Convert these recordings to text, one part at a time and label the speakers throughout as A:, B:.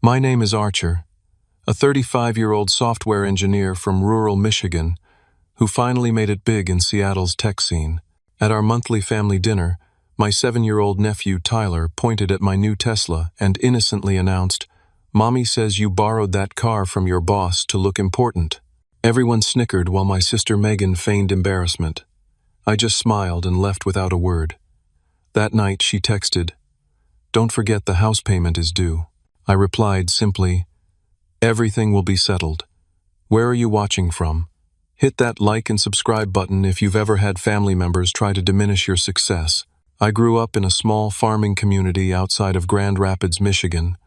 A: My name is Archer, a 35-year-old software engineer from rural Michigan who finally made it big in Seattle's tech scene. At our monthly family dinner, my 7-year-old nephew Tyler pointed at my new Tesla and innocently announced, "Mommy says you borrowed that car from your boss to look important." Everyone snickered while my sister Megan feigned embarrassment. I just smiled and left without a word. That night she texted, "Don't forget the house payment is due." I replied simply, "Everything will be settled. Where are you watching from?" Hit that like and subscribe button if you've ever had family members try to diminish your success. I grew up in a small farming community outside of Grand Rapids, Michigan,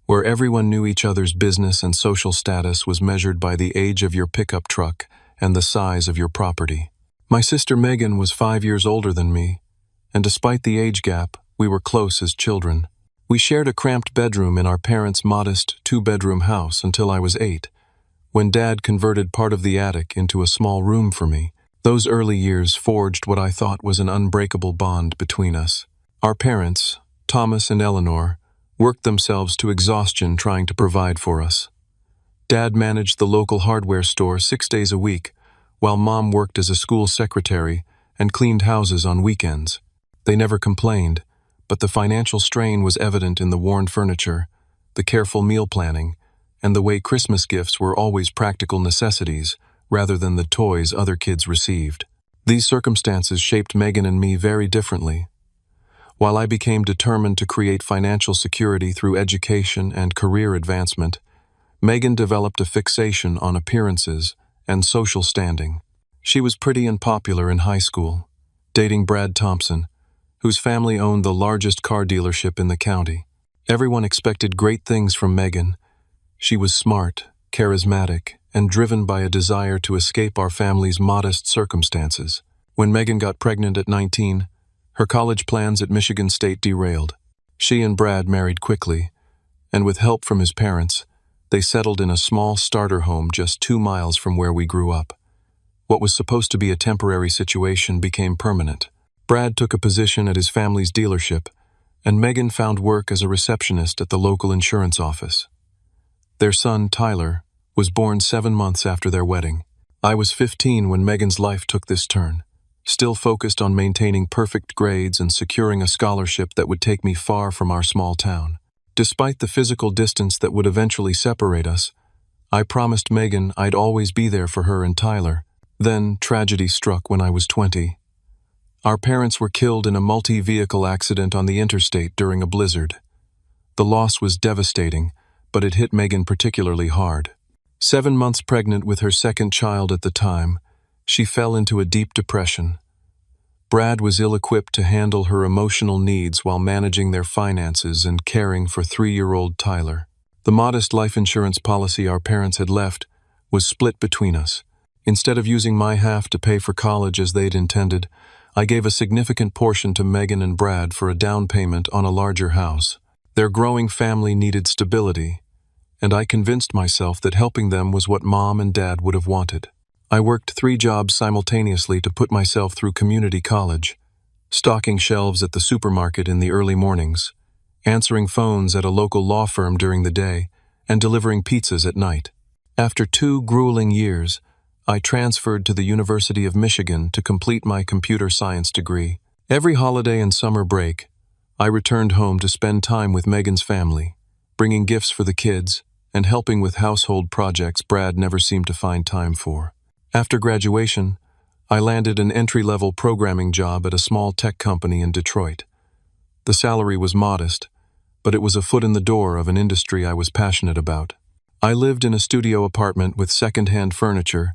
A: where everyone knew each other's business and social status was measured by the age of your pickup truck and the size of your property. My sister Megan was 5 years older than me, and despite the age gap, we were close as children. We shared a cramped bedroom in our parents' modest 2-bedroom house until I was 8, when Dad converted part of the attic into a small room for me. Those early years forged what I thought was an unbreakable bond between us. Our parents, Thomas and Eleanor, worked themselves to exhaustion trying to provide for us. Dad managed the local hardware store 6 days a week, while Mom worked as a school secretary and cleaned houses on weekends. They never complained, but the financial strain was evident in the worn furniture, the careful meal planning, and the way Christmas gifts were always practical necessities rather than the toys other kids received. These circumstances shaped Megan and me very differently. While I became determined to create financial security through education and career advancement, Megan developed a fixation on appearances and social standing. She was pretty and popular in high school, dating Brad Thompson, whose family owned the largest car dealership in the county. Everyone expected great things from Megan. She was smart, charismatic, and driven by a desire to escape our family's modest circumstances. When Megan got pregnant at 19, her college plans at Michigan State derailed. She and Brad married quickly, and with help from his parents, they settled in a small starter home just 2 miles from where we grew up. What was supposed to be a temporary situation became permanent. Brad took a position at his family's dealership, and Megan found work as a receptionist at the local insurance office. Their son, Tyler, was born 7 months after their wedding. I was 15 when Megan's life took this turn, still focused on maintaining perfect grades and securing a scholarship that would take me far from our small town. Despite the physical distance that would eventually separate us, I promised Megan I'd always be there for her and Tyler. Then tragedy struck when I was 20. Our parents were killed in a multi-vehicle accident on the interstate during a blizzard. The loss was devastating, but it hit Megan particularly hard. 7 months pregnant with her second child at the time, she fell into a deep depression. Brad was ill-equipped to handle her emotional needs while managing their finances and caring for 3-year-old Tyler. The modest life insurance policy our parents had left was split between us. Instead of using my half to pay for college as they'd intended, I gave a significant portion to Megan and Brad for a down payment on a larger house. Their growing family needed stability, and I convinced myself that helping them was what Mom and Dad would have wanted. I worked 3 jobs simultaneously to put myself through community college, stocking shelves at the supermarket in the early mornings, answering phones at a local law firm during the day, and delivering pizzas at night. After 2 grueling years, I transferred to the University of Michigan to complete my computer science degree. Every holiday and summer break, I returned home to spend time with Megan's family, bringing gifts for the kids and helping with household projects Brad never seemed to find time for. After graduation, I landed an entry-level programming job at a small tech company in Detroit. The salary was modest, but it was a foot in the door of an industry I was passionate about. I lived in a studio apartment with second-hand furniture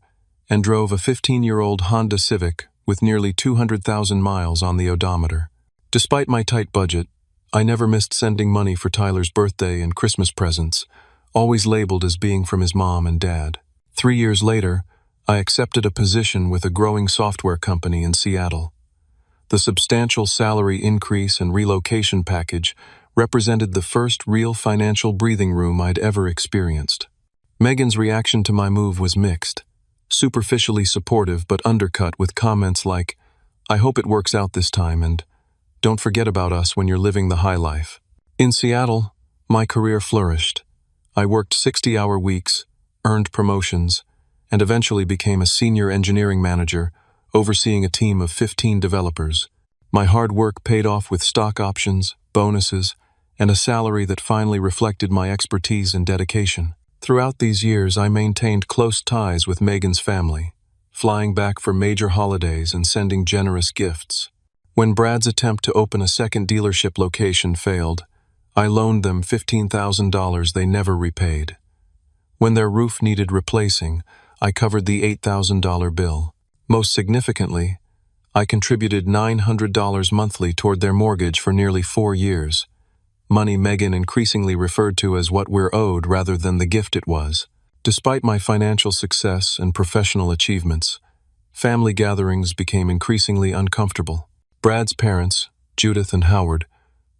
A: and drove a 15-year-old Honda Civic with nearly 200,000 miles on the odometer. Despite my tight budget, I never missed sending money for Tyler's birthday and Christmas presents, always labeled as being from his mom and dad. 3 years later, I accepted a position with a growing software company in Seattle. The substantial salary increase and relocation package represented the first real financial breathing room I'd ever experienced. Megan's reaction to my move was mixed. Superficially supportive but undercut with comments like, "I hope it works out this time," and "Don't forget about us when you're living the high life." In Seattle, my career flourished. I worked 60-hour weeks, earned promotions, and eventually became a senior engineering manager, overseeing a team of 15 developers. My hard work paid off with stock options, bonuses, and a salary that finally reflected my expertise and dedication. Throughout these years, I maintained close ties with Megan's family, flying back for major holidays and sending generous gifts. When Brad's attempt to open a second dealership location failed, I loaned them $15,000 they never repaid. When their roof needed replacing, I covered the $8,000 bill. Most significantly, I contributed $900 monthly toward their mortgage for nearly 4 years, money Megan increasingly referred to as what we're owed rather than the gift it was. Despite my financial success and professional achievements, family gatherings became increasingly uncomfortable. Brad's parents, Judith and Howard,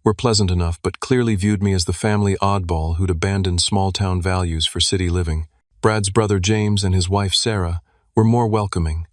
A: were pleasant enough but clearly viewed me as the family oddball who'd abandoned small-town values for city living. Brad's brother James and his wife Sarah were more welcoming,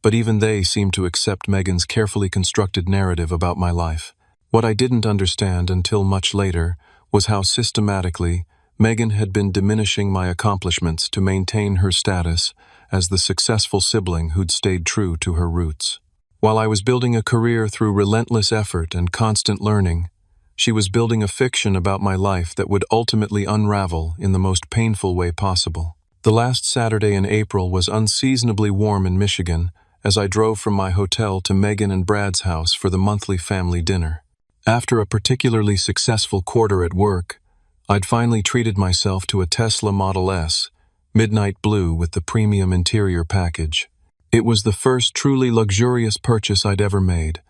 A: but even they seemed to accept Megan's carefully constructed narrative about my life. What I didn't understand until much later was how systematically Megan had been diminishing my accomplishments to maintain her status as the successful sibling who'd stayed true to her roots. While I was building a career through relentless effort and constant learning, she was building a fiction about my life that would ultimately unravel in the most painful way possible. The last Saturday in April was unseasonably warm in Michigan as I drove from my hotel to Megan and Brad's house for the monthly family dinner. After a particularly successful quarter at work, I'd finally treated myself to a Tesla Model S, midnight blue with the premium interior package. It was the first truly luxurious purchase I'd ever made,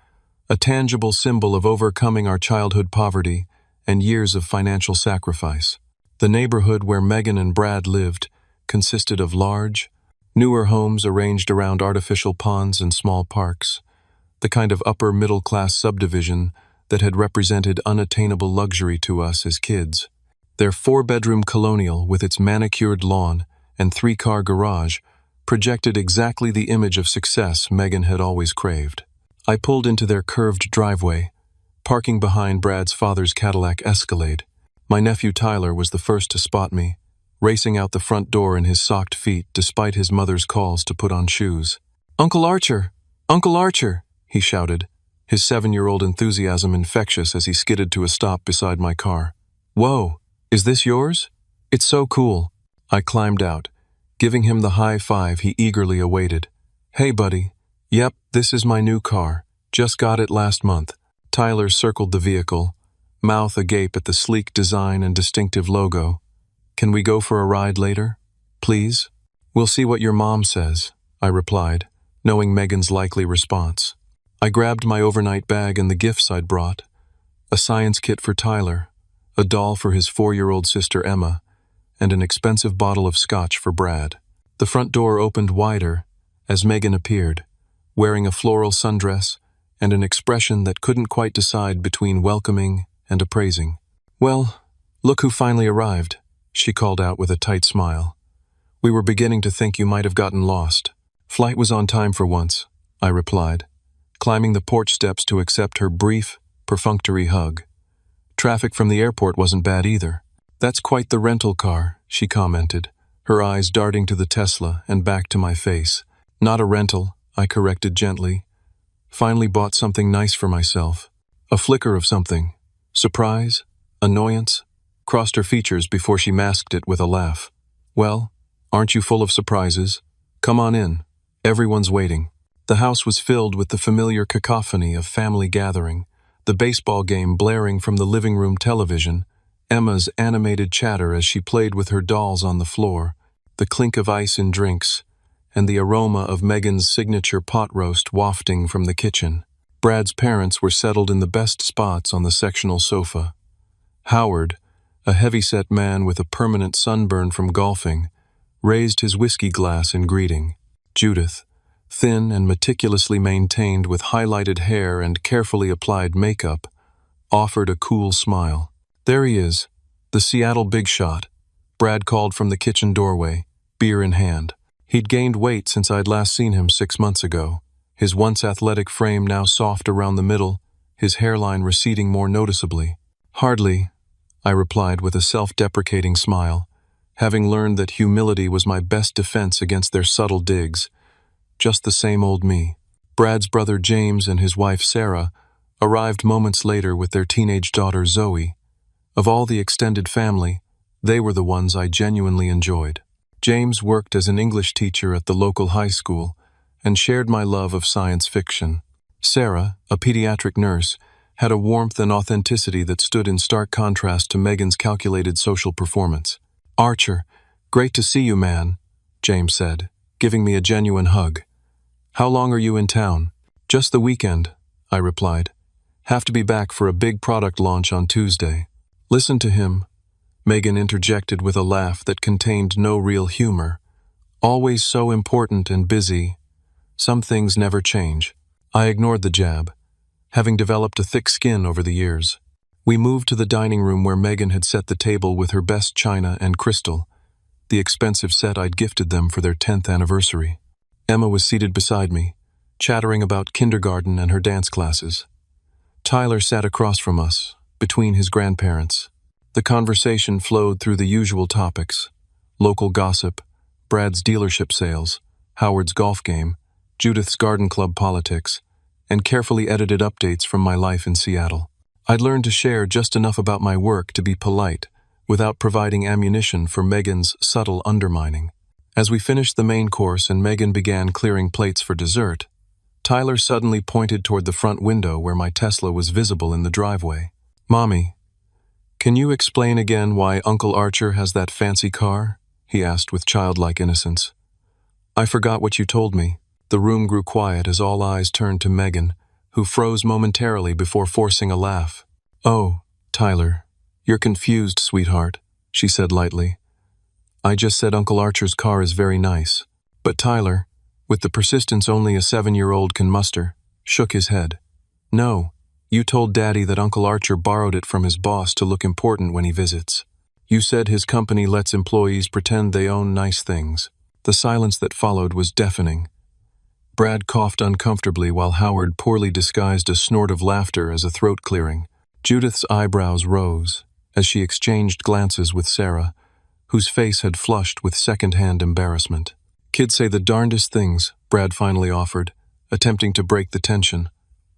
A: a tangible symbol of overcoming our childhood poverty and years of financial sacrifice. The neighborhood where Megan and Brad lived consisted of large, newer homes arranged around artificial ponds and small parks, the kind of upper-middle-class subdivision that had represented unattainable luxury to us as kids. Their 4-bedroom colonial with its manicured lawn and 3-car garage projected exactly the image of success Megan had always craved. I pulled into their curved driveway, parking behind Brad's father's Cadillac Escalade. My nephew Tyler was the first to spot me, racing out the front door in his socked feet despite his mother's calls to put on shoes. "Uncle Archer! Uncle Archer!" he shouted, his 7-year-old enthusiasm infectious as he skidded to a stop beside my car. "Whoa, is this yours? It's so cool." I climbed out, giving him the high five he eagerly awaited. "Hey, buddy. Yep, this is my new car. Just got it last month." Tyler circled the vehicle, mouth agape at the sleek design and distinctive logo. "Can we go for a ride later? Please?" "We'll see what your mom says," I replied, knowing Megan's likely response. I grabbed my overnight bag and the gifts I'd brought: a science kit for Tyler, a doll for his 4-year-old sister Emma, and an expensive bottle of scotch for Brad. The front door opened wider as Megan appeared, wearing a floral sundress and an expression that couldn't quite decide between welcoming and appraising. "Well, look who finally arrived," she called out with a tight smile. "We were beginning to think you might have gotten lost." "Flight was on time for once," I replied, climbing the porch steps to accept her brief, perfunctory hug. "Traffic from the airport wasn't bad either." "That's quite the rental car," she commented, her eyes darting to the Tesla and back to my face. "Not a rental," I corrected gently. "Finally bought something nice for myself." A flicker of something, surprise, annoyance, crossed her features before she masked it with a laugh. "Well, aren't you full of surprises? Come on in. Everyone's waiting." The house was filled with the familiar cacophony of family gathering, the baseball game blaring from the living room television, Emma's animated chatter as she played with her dolls on the floor, the clink of ice in drinks, and the aroma of Megan's signature pot roast wafting from the kitchen. Brad's parents were settled in the best spots on the sectional sofa. Howard, a heavy-set man with a permanent sunburn from golfing, raised his whiskey glass in greeting. Judith, thin and meticulously maintained with highlighted hair and carefully applied makeup, offered a cool smile. "There he is, the Seattle big shot," Brad called from the kitchen doorway, beer in hand. He'd gained weight since I'd last seen him 6 months ago, his once athletic frame now soft around the middle, his hairline receding more noticeably. "Hardly," I replied with a self-deprecating smile, having learned that humility was my best defense against their subtle digs. Just the same old me. Brad's brother James and his wife Sarah arrived moments later with their teenage daughter Zoe. Of all the extended family, they were the ones I genuinely enjoyed. James worked as an English teacher at the local high school and shared my love of science fiction. Sarah, a pediatric nurse, had a warmth and authenticity that stood in stark contrast to Megan's calculated social performance. "Archer, great to see you, man," James said, giving me a genuine hug. "How long are you in town?" "Just the weekend," I replied. "Have to be back for a big product launch on Tuesday." "Listen to him," Megan interjected with a laugh that contained no real humor. "Always so important and busy. Some things never change." I ignored the jab, having developed a thick skin over the years. We moved to the dining room where Megan had set the table with her best china and crystal, the expensive set I'd gifted them for their 10th anniversary. Emma was seated beside me, chattering about kindergarten and her dance classes. Tyler sat across from us, between his grandparents. The conversation flowed through the usual topics: local gossip, Brad's dealership sales, Howard's golf game, Judith's garden club politics, and carefully edited updates from my life in Seattle. I'd learned to share just enough about my work to be polite, without providing ammunition for Megan's subtle undermining. As we finished the main course and Megan began clearing plates for dessert, Tyler suddenly pointed toward the front window where my Tesla was visible in the driveway. "Mommy, can you explain again why Uncle Archer has that fancy car?" he asked with childlike innocence. "I forgot what you told me." The room grew quiet as all eyes turned to Megan, who froze momentarily before forcing a laugh. "Oh, Tyler, you're confused, sweetheart," she said lightly. "I just said Uncle Archer's car is very nice." But Tyler, with the persistence only a 7-year-old can muster, shook his head. "No, you told Daddy that Uncle Archer borrowed it from his boss to look important when he visits. You said his company lets employees pretend they own nice things." The silence that followed was deafening. Brad coughed uncomfortably while Howard poorly disguised a snort of laughter as a throat clearing. Judith's eyebrows rose as she exchanged glances with Sarah, whose face had flushed with second-hand embarrassment. "Kids say the darndest things," Brad finally offered, attempting to break the tension.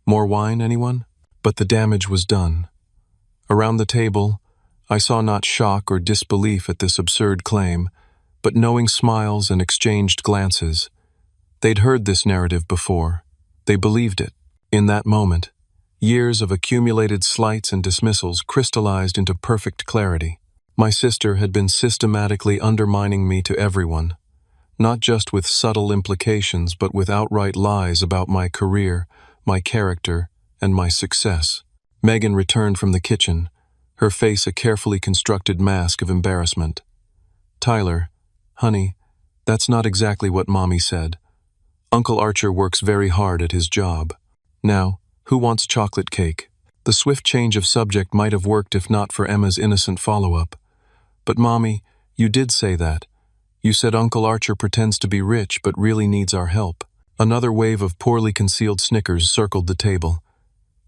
A: "More wine, anyone?" But the damage was done. Around the table, I saw not shock or disbelief at this absurd claim, but knowing smiles and exchanged glances. They'd heard this narrative before. They believed it. In that moment, years of accumulated slights and dismissals crystallized into perfect clarity. My sister had been systematically undermining me to everyone, not just with subtle implications but with outright lies about my career, my character, and my success. Megan returned from the kitchen, her face a carefully constructed mask of embarrassment. "Tyler, honey, that's not exactly what Mommy said. Uncle Archer works very hard at his job. Now, who wants chocolate cake?" The swift change of subject might have worked if not for Emma's innocent follow-up. "But Mommy, you did say that. You said Uncle Archer pretends to be rich but really needs our help." Another wave of poorly concealed snickers circled the table.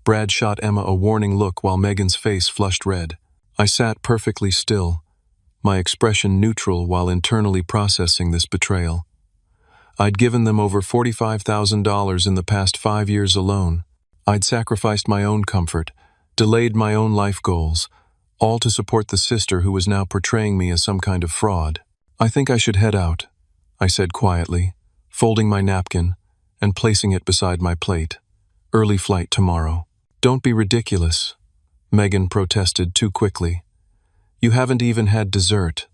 A: Brad shot Emma a warning look while Megan's face flushed red. I sat perfectly still, my expression neutral while internally processing this betrayal. I'd given them over $45,000 in the past 5 years alone. I'd sacrificed my own comfort, delayed my own life goals, all to support the sister who was now portraying me as some kind of fraud. "I think I should head out," I said quietly, folding my napkin and placing it beside my plate. "Early flight tomorrow." "Don't be ridiculous," Megan protested too quickly. "You haven't even had dessert."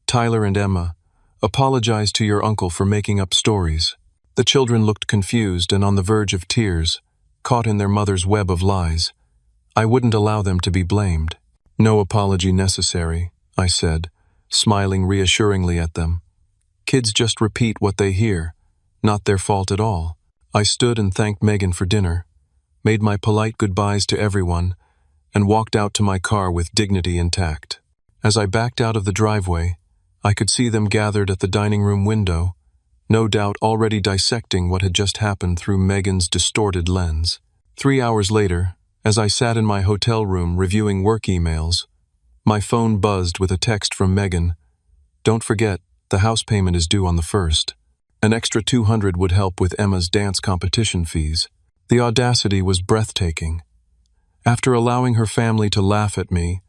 A: "Tyler and Emma, apologize to your uncle for making up stories." The children looked confused and on the verge of tears, caught in their mother's web of lies. I wouldn't allow them to be blamed. "No apology necessary," I said, smiling reassuringly at them. "Kids just repeat what they hear, not their fault at all." I stood and thanked Megan for dinner, made my polite goodbyes to everyone, and walked out to my car with dignity intact. As I backed out of the driveway, I could see them gathered at the dining room window, no doubt already dissecting what had just happened through Megan's distorted lens. 3 hours later, as I sat in my hotel room reviewing work emails, My phone buzzed with a text from Megan. "Don't forget, the house payment is due on the 1st. An extra $200 would help with Emma's dance competition fees." The audacity was breathtaking. After allowing her family to laugh at me,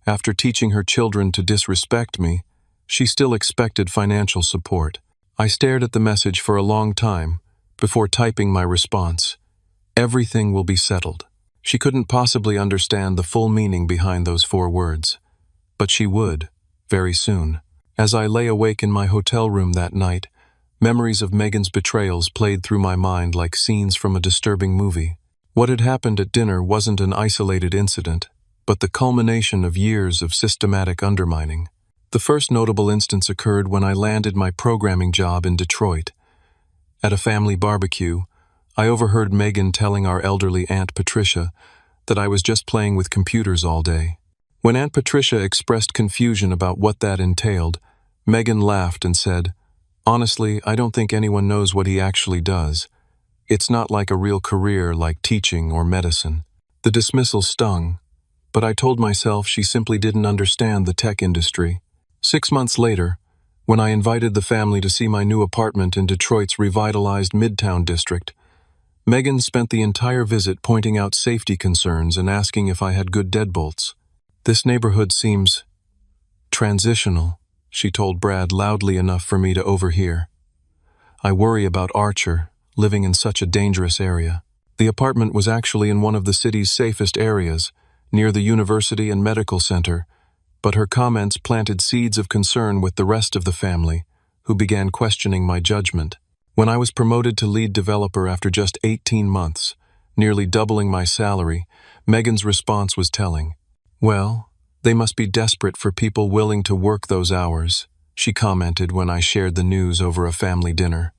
A: after teaching her children to disrespect me, she still expected financial support. I stared at the message for a long time before typing my response. "Everything will be settled." She couldn't possibly understand the full meaning behind those 4 words. But she would, very soon. As I lay awake in my hotel room that night, memories of Megan's betrayals played through my mind like scenes from a disturbing movie. What had happened at dinner wasn't an isolated incident, but the culmination of years of systematic undermining. The first notable instance occurred when I landed my programming job in Detroit. At a family barbecue, I overheard Megan telling our elderly Aunt Patricia that I was just playing with computers all day. When Aunt Patricia expressed confusion about what that entailed, Megan laughed and said, "Honestly, I don't think anyone knows what he actually does. It's not like a real career like teaching or medicine." The dismissal stung, but I told myself she simply didn't understand the tech industry. 6 months later, when I invited the family to see my new apartment in Detroit's revitalized Midtown district, Megan spent the entire visit pointing out safety concerns and asking if I had good deadbolts. "This neighborhood seems transitional," she told Brad loudly enough for me to overhear. "I worry about Archer, living in such a dangerous area." The apartment was actually in one of the city's safest areas, near the university and medical center, but her comments planted seeds of concern with the rest of the family, who began questioning my judgment. When I was promoted to lead developer after just 18 months, nearly doubling my salary, Megan's response was telling. "Well, they must be desperate for people willing to work those hours," she commented when I shared the news over a family dinner.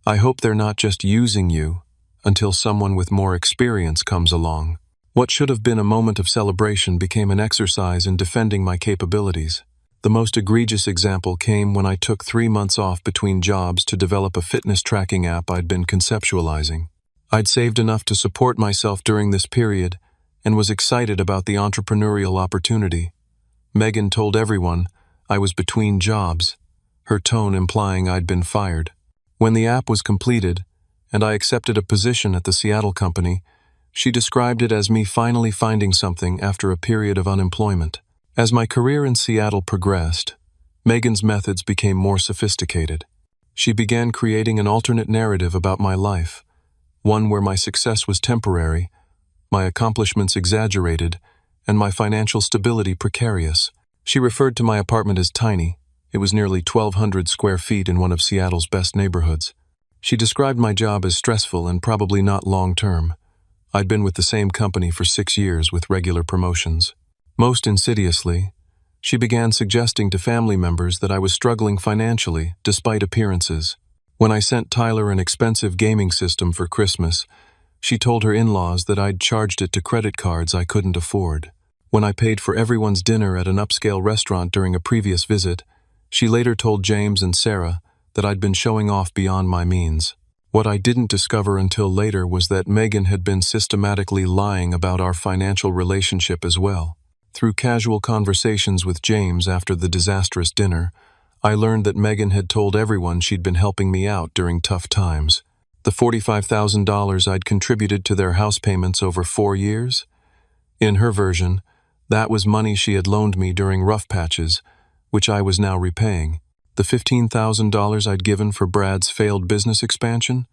A: "I hope they're not just using you until someone with more experience comes along." What should have been a moment of celebration became an exercise in defending my capabilities. The most egregious example came when I took 3 months off between jobs to develop a fitness tracking app I'd been conceptualizing. I'd saved enough to support myself during this period and was excited about the entrepreneurial opportunity. Megan told everyone I was between jobs, her tone implying I'd been fired. When the app was completed, and I accepted a position at the Seattle company, she described it as me finally finding something after a period of unemployment. As my career in Seattle progressed, Megan's methods became more sophisticated. She began creating an alternate narrative about my life, one where my success was temporary, my accomplishments exaggerated, and my financial stability precarious. She referred to my apartment as tiny. It was nearly 1,200 square feet in one of Seattle's best neighborhoods. She described my job as stressful and probably not long-term. I'd been with the same company for 6 years with regular promotions. Most insidiously, she began suggesting to family members that I was struggling financially despite appearances. When I sent Tyler an expensive gaming system for Christmas, she told her in-laws that I'd charged it to credit cards I couldn't afford. When I paid for everyone's dinner at an upscale restaurant during a previous visit, she later told James and Sarah that I'd been showing off beyond my means. What I didn't discover until later was that Megan had been systematically lying about our financial relationship as well. Through casual conversations with James after the disastrous dinner, I learned that Megan had told everyone she'd been helping me out during tough times. The $45,000 I'd contributed to their house payments over 4 years? In her version, that was money she had loaned me during rough patches, which I was now repaying. The $15,000 I'd given for Brad's failed business expansion?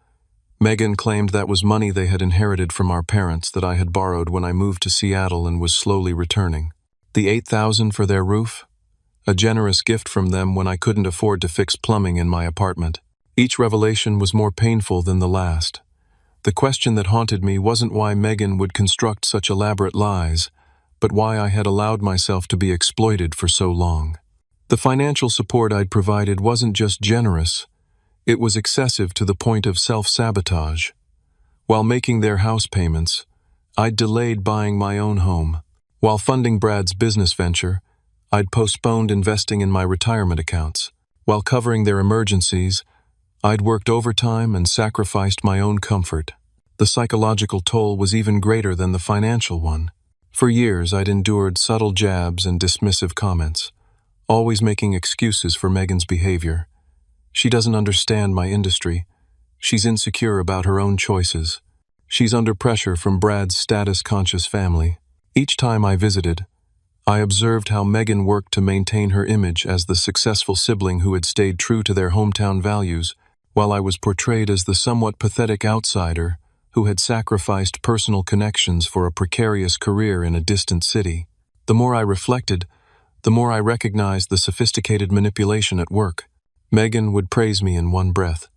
A: Megan claimed that was money they had inherited from our parents that I had borrowed when I moved to Seattle and was slowly returning. The $8,000 for their roof? A generous gift from them when I couldn't afford to fix plumbing in my apartment. Each revelation was more painful than the last. The question that haunted me wasn't why Megan would construct such elaborate lies, but why I had allowed myself to be exploited for so long. The financial support I'd provided wasn't just generous, it was excessive to the point of self-sabotage. While making their house payments, I'd delayed buying my own home. While funding Brad's business venture, I'd postponed investing in my retirement accounts. While covering their emergencies, I'd worked overtime and sacrificed my own comfort. The psychological toll was even greater than the financial one. For years, I'd endured subtle jabs and dismissive comments, always making excuses for Megan's behavior. She doesn't understand my industry. She's insecure about her own choices. She's under pressure from Brad's status-conscious family. Each time I visited, I observed how Megan worked to maintain her image as the successful sibling who had stayed true to their hometown values, while I was portrayed as the somewhat pathetic outsider who had sacrificed personal connections for a precarious career in a distant city. The more I reflected, the more I recognized the sophisticated manipulation at work. Megan would praise me in one breath.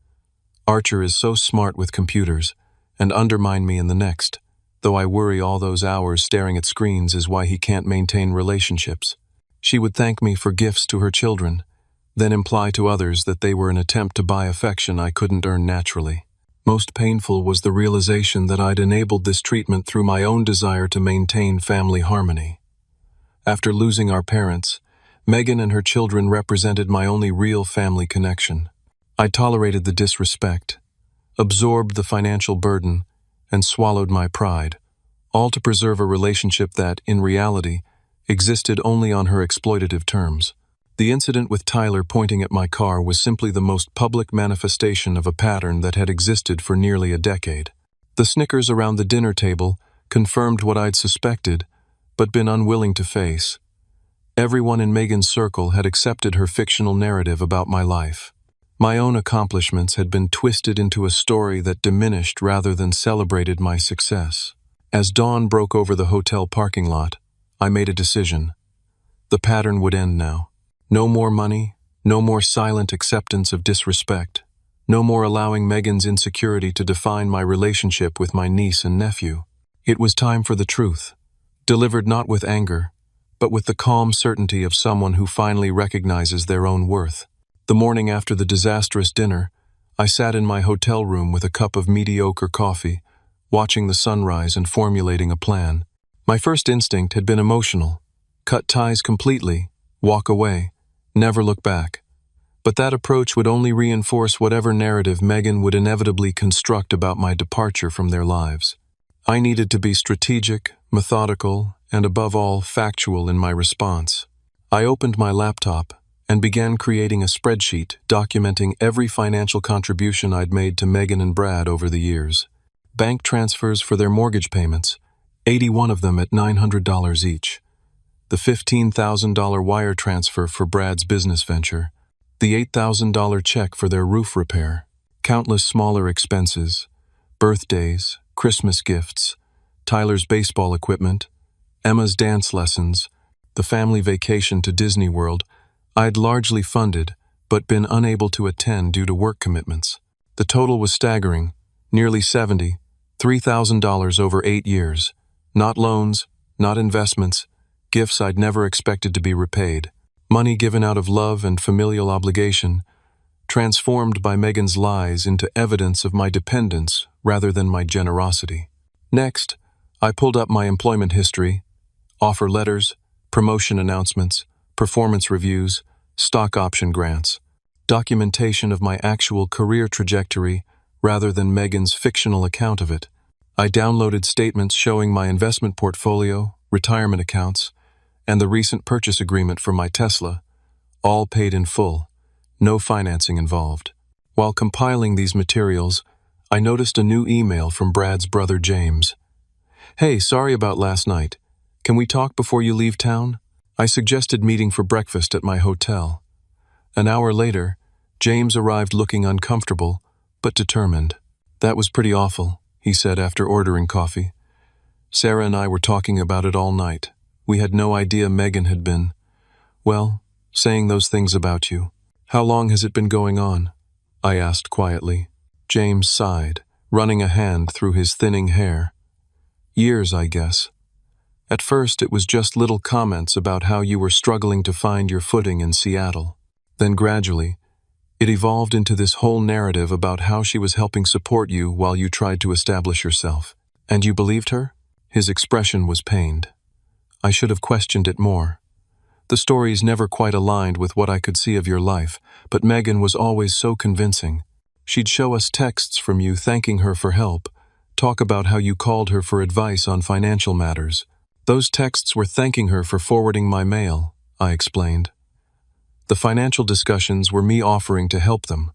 A: Archer is so smart with computers, and undermine me in the next, though I worry all those hours staring at screens is why he can't maintain relationships. She would thank me for gifts to her children, then imply to others that they were an attempt to buy affection I couldn't earn naturally. Most painful was the realization that I'd enabled this treatment through my own desire to maintain family harmony. After losing our parents, Megan and her children represented my only real family connection. I tolerated the disrespect, absorbed the financial burden, and swallowed my pride, all to preserve a relationship that, in reality, existed only on her exploitative terms. The incident with Tyler pointing at my car was simply the most public manifestation of a pattern that had existed for nearly a decade. The snickers around the dinner table confirmed what I'd suspected, but been unwilling to face. Everyone in Megan's circle had accepted her fictional narrative about my life. My own accomplishments had been twisted into a story that diminished rather than celebrated my success. As dawn broke over the hotel parking lot, I made a decision. The pattern would end now. No more money, no more silent acceptance of disrespect, no more allowing Megan's insecurity to define my relationship with my niece and nephew. It was time for the truth, delivered not with anger, but with the calm certainty of someone who finally recognizes their own worth. The morning after the disastrous dinner, I sat in my hotel room with a cup of mediocre coffee, watching the sunrise and formulating a plan. My first instinct had been emotional. Cut ties completely, walk away, never look back. But that approach would only reinforce whatever narrative Megan would inevitably construct about my departure from their lives. I needed to be strategic, methodical, and above all, factual in my response. I opened my laptop and began creating a spreadsheet documenting every financial contribution I'd made to Megan and Brad over the years. Bank transfers for their mortgage payments, 81 of them at $900 each. The $15,000 wire transfer for Brad's business venture, the $8,000 check for their roof repair, countless smaller expenses, birthdays, Christmas gifts, Tyler's baseball equipment, Emma's dance lessons, the family vacation to Disney World. I'd largely funded, but been unable to attend due to work commitments. The total was staggering, nearly $73,000 over 8 years. Not loans, not investments, gifts I'd never expected to be repaid. Money given out of love and familial obligation, transformed by Megan's lies into evidence of my dependence rather than my generosity. Next, I pulled up my employment history, offer letters, promotion announcements, performance reviews, stock option grants, documentation of my actual career trajectory rather than Megan's fictional account of it. I downloaded statements showing my investment portfolio, retirement accounts, and the recent purchase agreement for my Tesla, all paid in full, no financing involved. While compiling these materials, I noticed a new email from Brad's brother James. "Hey, sorry about last night. Can we talk before you leave town?" I suggested meeting for breakfast at my hotel. An hour later, James arrived looking uncomfortable, but determined. "That was pretty awful," he said after ordering coffee. "Sarah and I were talking about it all night. We had no idea Megan had been, well, saying those things about you." "How long has it been going on?" I asked quietly. James sighed, running a hand through his thinning hair. "Years, I guess. At first, it was just little comments about how you were struggling to find your footing in Seattle. Then gradually, it evolved into this whole narrative about how she was helping support you while you tried to establish yourself. And you believed her?" His expression was pained. "I should have questioned it more. The stories never quite aligned with what I could see of your life, but Megan was always so convincing. She'd show us texts from you thanking her for help, talk about how you called her for advice on financial matters. Those texts were thanking her for forwarding my mail, I explained. The financial discussions were me offering to help them,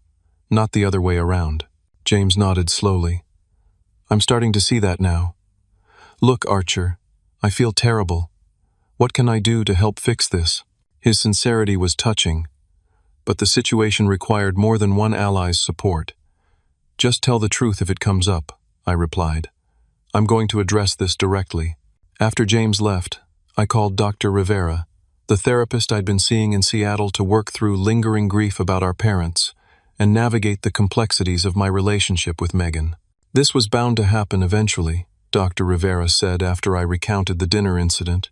A: not the other way around. James nodded slowly. I'm starting to see that now. Look, Archer, I feel terrible. What can I do to help fix this? His sincerity was touching, but the situation required more than one ally's support. Just tell the truth if it comes up, I replied. I'm going to address this directly. After James left, I called Dr. Rivera, the therapist I'd been seeing in Seattle, to work through lingering grief about our parents and navigate the complexities of my relationship with Megan. This was bound to happen eventually, Dr. Rivera said after I recounted the dinner incident.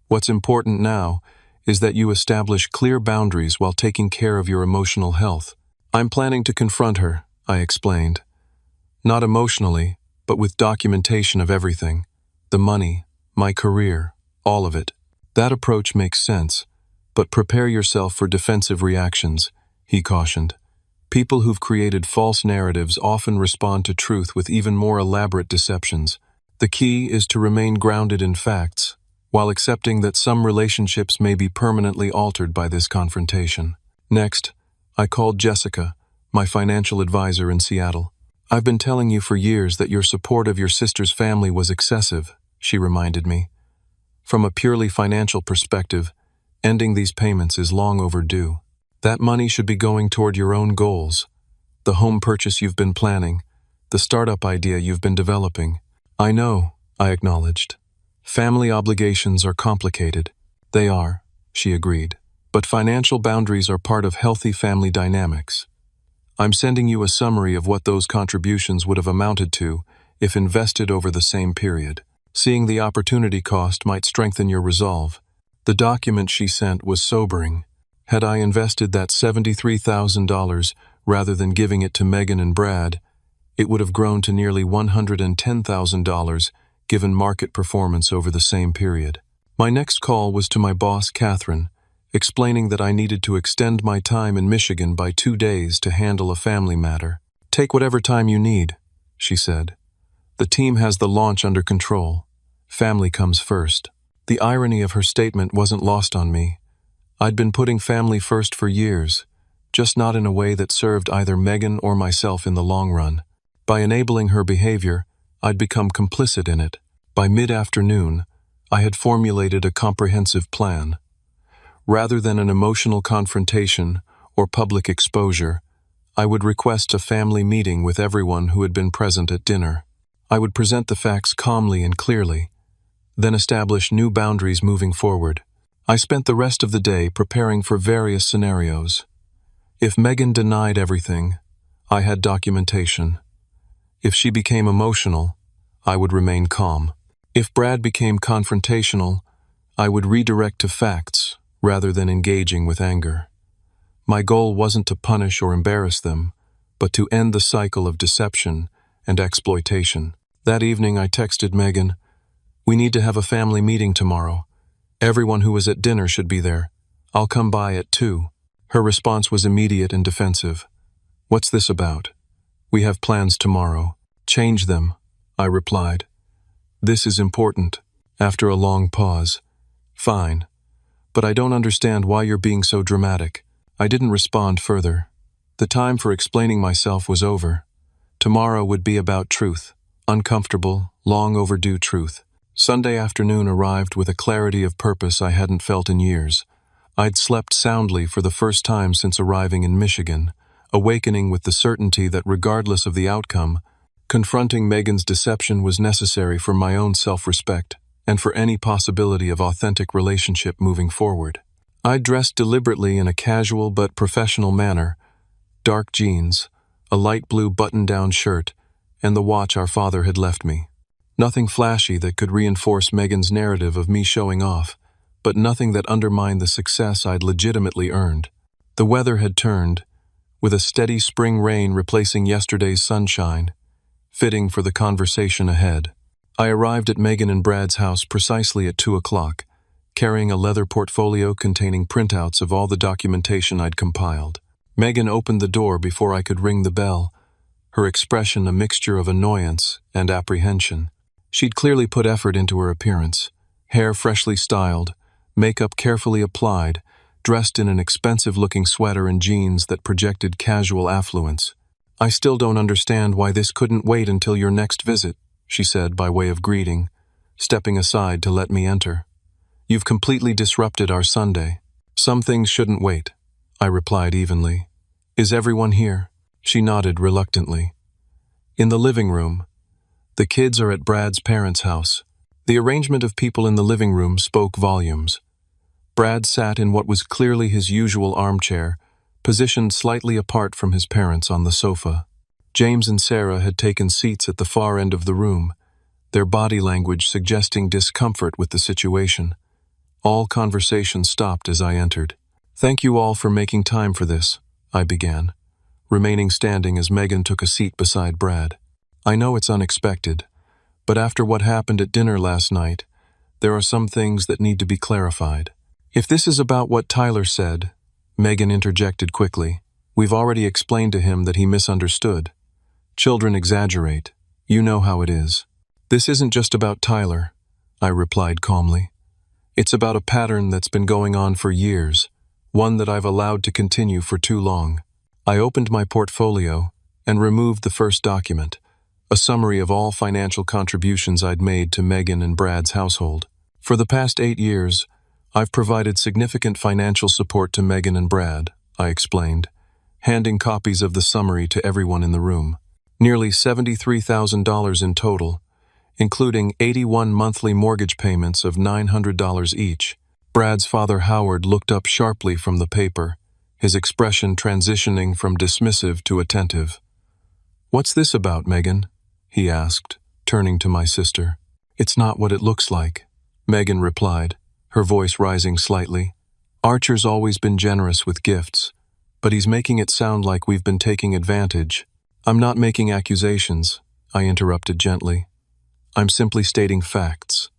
A: What's important now is that you establish clear boundaries while taking care of your emotional health. I'm planning to confront her, I explained. Not emotionally, but with documentation of everything. The money, my career, all of it. That approach makes sense, but prepare yourself for defensive reactions, he cautioned. People who've created false narratives often respond to truth with even more elaborate deceptions. The key is to remain grounded in facts, while accepting that some relationships may be permanently altered by this confrontation. Next, I called Jessica, my financial advisor in Seattle. I've been telling you for years that your support of your sister's family was excessive, she reminded me. From a purely financial perspective, ending these payments is long overdue. That money should be going toward your own goals, the home purchase you've been planning, the startup idea you've been developing. I know, I acknowledged. Family obligations are complicated. They are, she agreed. But financial boundaries are part of healthy family dynamics. I'm sending you a summary of what those contributions would have amounted to if invested over the same period. Seeing the opportunity cost might strengthen your resolve. The document she sent was sobering. Had I invested that $73,000 rather than giving it to Megan and Brad, it would have grown to nearly $110,000 given market performance over the same period. My next call was to my boss, Catherine, explaining that I needed to extend my time in Michigan by 2 days to handle a family matter. Take whatever time you need, she said. The team has the launch under control. Family comes first. The irony of her statement wasn't lost on me. I'd been putting family first for years, just not in a way that served either Megan or myself in the long run. By enabling her behavior, I'd become complicit in it. By mid-afternoon, I had formulated a comprehensive plan. Rather than an emotional confrontation or public exposure, I would request a family meeting with everyone who had been present at dinner. I would present the facts calmly and clearly, then establish new boundaries moving forward. I spent the rest of the day preparing for various scenarios. If Megan denied everything, I had documentation. If she became emotional, I would remain calm. If Brad became confrontational, I would redirect to facts rather than engaging with anger. My goal wasn't to punish or embarrass them, but to end the cycle of deception and exploitation. That evening I texted Megan, "We need to have a family meeting tomorrow. Everyone who was at dinner should be there. I'll come by at 2. Her response was immediate and defensive. "What's this about? We have plans tomorrow." "Change them," I replied. "This is important." After a long pause, "Fine, but I don't understand why you're being so dramatic." I didn't respond further. The time for explaining myself was over. Tomorrow would be about truth, uncomfortable, long overdue truth. Sunday afternoon arrived with a clarity of purpose I hadn't felt in years. I'd slept soundly for the first time since arriving in Michigan, awakening with the certainty that regardless of the outcome, confronting Megan's deception was necessary for my own self-respect and for any possibility of authentic relationship moving forward. I dressed deliberately in a casual but professional manner, dark jeans, a light blue button-down shirt, and the watch our father had left me. Nothing flashy that could reinforce Megan's narrative of me showing off, but nothing that undermined the success I'd legitimately earned. The weather had turned, with a steady spring rain replacing yesterday's sunshine, fitting for the conversation ahead. I arrived at Megan and Brad's house precisely at 2 o'clock, carrying a leather portfolio containing printouts of all the documentation I'd compiled. Megan opened the door before I could ring the bell, her expression a mixture of annoyance and apprehension. She'd clearly put effort into her appearance, hair freshly styled, makeup carefully applied, dressed in an expensive-looking sweater and jeans that projected casual affluence. "I still don't understand why this couldn't wait until your next visit," she said by way of greeting, stepping aside to let me enter. "You've completely disrupted our Sunday." "Some things shouldn't wait," I replied evenly. "Is everyone here?" She nodded reluctantly. "In the living room. The kids are at Brad's parents' house." The arrangement of people in the living room spoke volumes. Brad sat in what was clearly his usual armchair, positioned slightly apart from his parents on the sofa. James and Sarah had taken seats at the far end of the room, their body language suggesting discomfort with the situation. All conversation stopped as I entered. "Thank you all for making time for this," I began, remaining standing as Megan took a seat beside Brad. "I know it's unexpected, but after what happened at dinner last night, there are some things that need to be clarified." "If this is about what Tyler said," Megan interjected quickly, "we've already explained to him that he misunderstood. Children exaggerate. You know how it is." "This isn't just about Tyler," I replied calmly. "It's about a pattern that's been going on for years, one that I've allowed to continue for too long." I opened my portfolio and removed the first document, a summary of all financial contributions I'd made to Megan and Brad's household. "For the past 8 years, I've provided significant financial support to Megan and Brad," I explained, handing copies of the summary to everyone in the room. "Nearly $73,000 in total, including 81 monthly mortgage payments of $900 each." Brad's father Howard looked up sharply from the paper, his expression transitioning from dismissive to attentive. "What's this about, Megan?" he asked, turning to my sister. "It's not what it looks like," Megan replied, her voice rising slightly. "Archer's always been generous with gifts, but he's making it sound like we've been taking advantage." "I'm not making accusations," I interrupted gently. "I'm simply stating facts.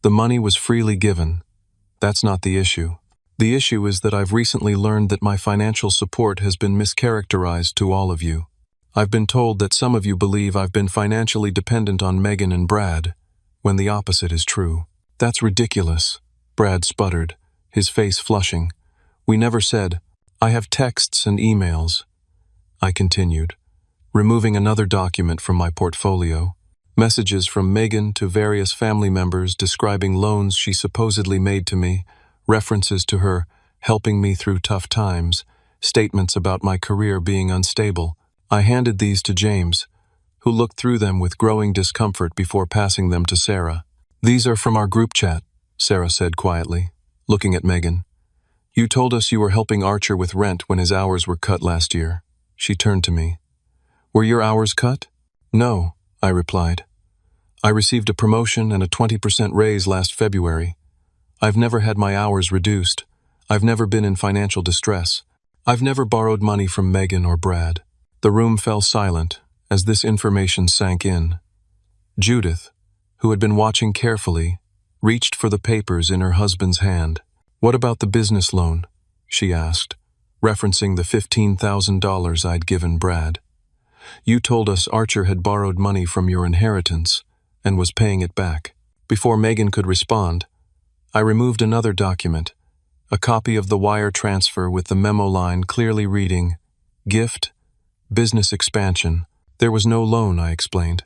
A: The money was freely given. That's not the issue. The issue is that I've recently learned that my financial support has been mischaracterized to all of you. I've been told that some of you believe I've been financially dependent on Megan and Brad, when the opposite is true." "That's ridiculous," Brad sputtered, his face flushing. "We never said—" "I have texts and emails," I continued, removing another document from my portfolio. Messages from Megan to various family members describing loans she supposedly made to me, references to her helping me through tough times, statements about my career being unstable. I handed these to James, who looked through them with growing discomfort before passing them to Sarah. "These are from our group chat," Sarah said quietly, looking at Megan. "You told us you were helping Archer with rent when his hours were cut last year." She turned to me. "Were your hours cut?" "No," I replied. "I received a promotion and a 20% raise last February. I've never had my hours reduced. I've never been in financial distress. I've never borrowed money from Megan or Brad." The room fell silent as this information sank in. Judith, who had been watching carefully, reached for the papers in her husband's hand. "What about the business loan?" she asked, referencing the $15,000 I'd given Brad. "You told us Archer had borrowed money from your inheritance and was paying it back." Before Megan could respond, I removed another document, a copy of the wire transfer with the memo line clearly reading, "Gift, business expansion." "There was no loan," I explained.